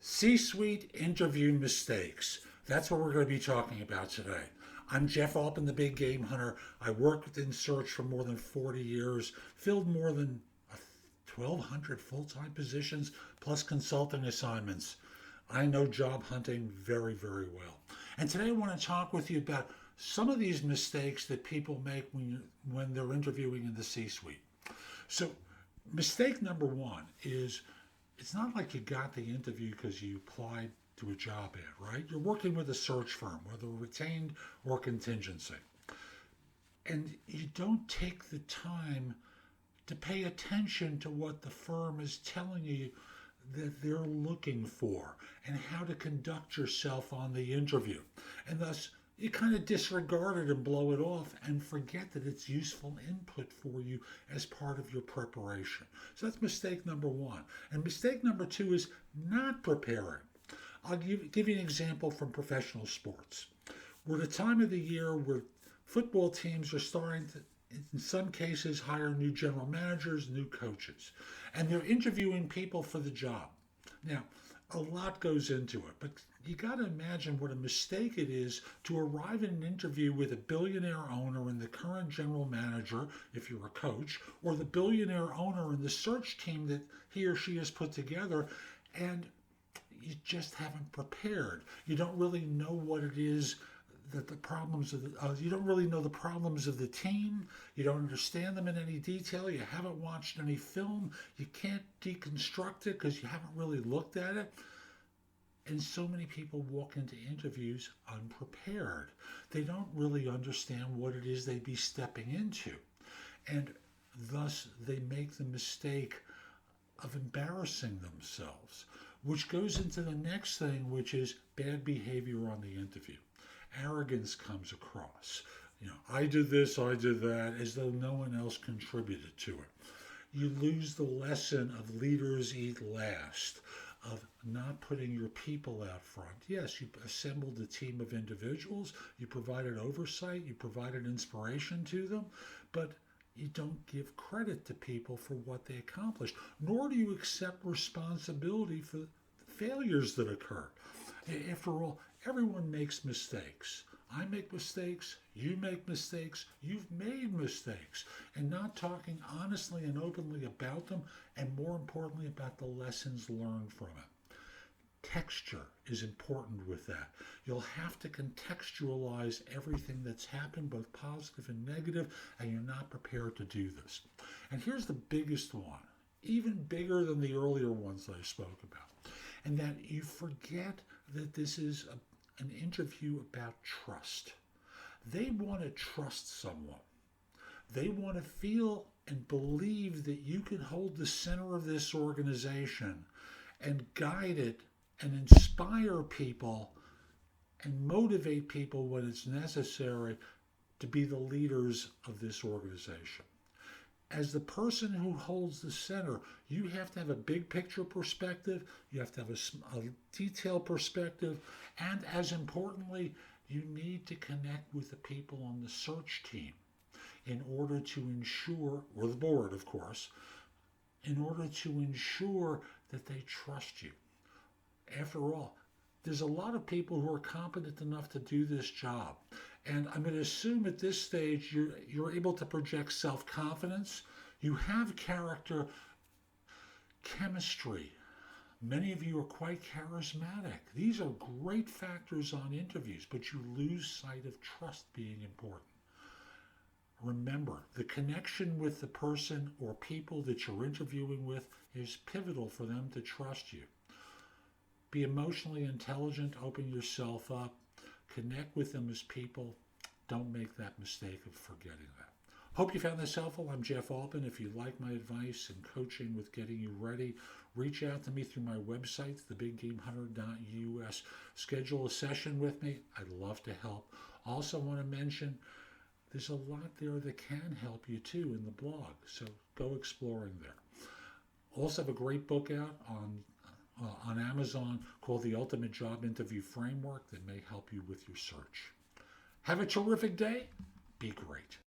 C-suite interview mistakes. That's what we're going to be talking about today. I'm Jeff Altman, the Big Game Hunter. I worked in search for more than 40 years, filled more than 1,200 full-time positions, plus consulting assignments. I know job hunting very, very well. And today I want to talk with you about some of these mistakes that people make when they're interviewing in the C-suite. So, mistake number one is it's not like you got the interview because you applied to a job ad, right? You're working with a search firm, whether retained or contingency. And you don't take the time to pay attention to what the firm is telling you that they're looking for and how to conduct yourself on the interview. And thus, you kind of disregard it and blow it off and forget that it's useful input for you as part of your preparation. So that's mistake number one. And mistake number two is not preparing. I'll give you an example from professional sports. We're at a time of the year where football teams are starting to, in some cases, hire new general managers, new coaches, and they're interviewing people for the job. Now, a lot goes into it, but you got to imagine what a mistake it is to arrive in an interview with a billionaire owner and the current general manager, if you're a coach, or the billionaire owner and the search team that he or she has put together, and you just haven't prepared. You don't really know what it is that the problems of you don't really know the problems of the team. You don't understand them in any detail. You haven't watched any film. You can't deconstruct it because you haven't really looked at it. And so many people walk into interviews unprepared. They don't really understand what it is they'd be stepping into. And thus they make the mistake of embarrassing themselves, which goes into the next thing, which is bad behavior on the interview. Arrogance comes across. I did this, I did that, as though no one else contributed to it. You lose the lesson of leaders eat last, of not putting your people out front. Yes, you assembled a team of individuals, you provided oversight, you provided inspiration to them, but you don't give credit to people for what they accomplished, nor do you accept responsibility for the failures that occur. After all, everyone makes mistakes. I make mistakes, you make mistakes, you've made mistakes, and not talking honestly and openly about them, and more importantly, about the lessons learned from it. Texture is important with that. You'll have to contextualize everything that's happened, both positive and negative, and you're not prepared to do this. And here's the biggest one, even bigger than the earlier ones that I spoke about, and that you forget that this is an interview about trust. They want to trust someone. They want to feel and believe that you can hold the center of this organization and guide it and inspire people and motivate people when it's necessary to be the leaders of this organization. As the person who holds the center, you have to have a big picture perspective, you have to have a detailed perspective, and as importantly, you need to connect with the people on the search team in order to ensure, or the board, of course, in order to ensure that they trust you. After all, there's a lot of people who are competent enough to do this job. And I'm going to assume at this stage you're able to project self-confidence. You have character, chemistry. Many of you are quite charismatic. These are great factors on interviews, but you lose sight of trust being important. Remember, the connection with the person or people that you're interviewing with is pivotal for them to trust you. Be emotionally intelligent, open yourself up, connect with them as people. Don't make that mistake of forgetting that. Hope you found this helpful. I'm Jeff Altman. If you like my advice and coaching with getting you ready, reach out to me through my website, thebiggamehunter.us. Schedule a session with me. I'd love to help. Also want to mention there's a lot there that can help you too in the blog, so go exploring there. Also have a great book out on Amazon called The Ultimate Job Interview Framework that may help you with your search. Have a terrific day. Be great.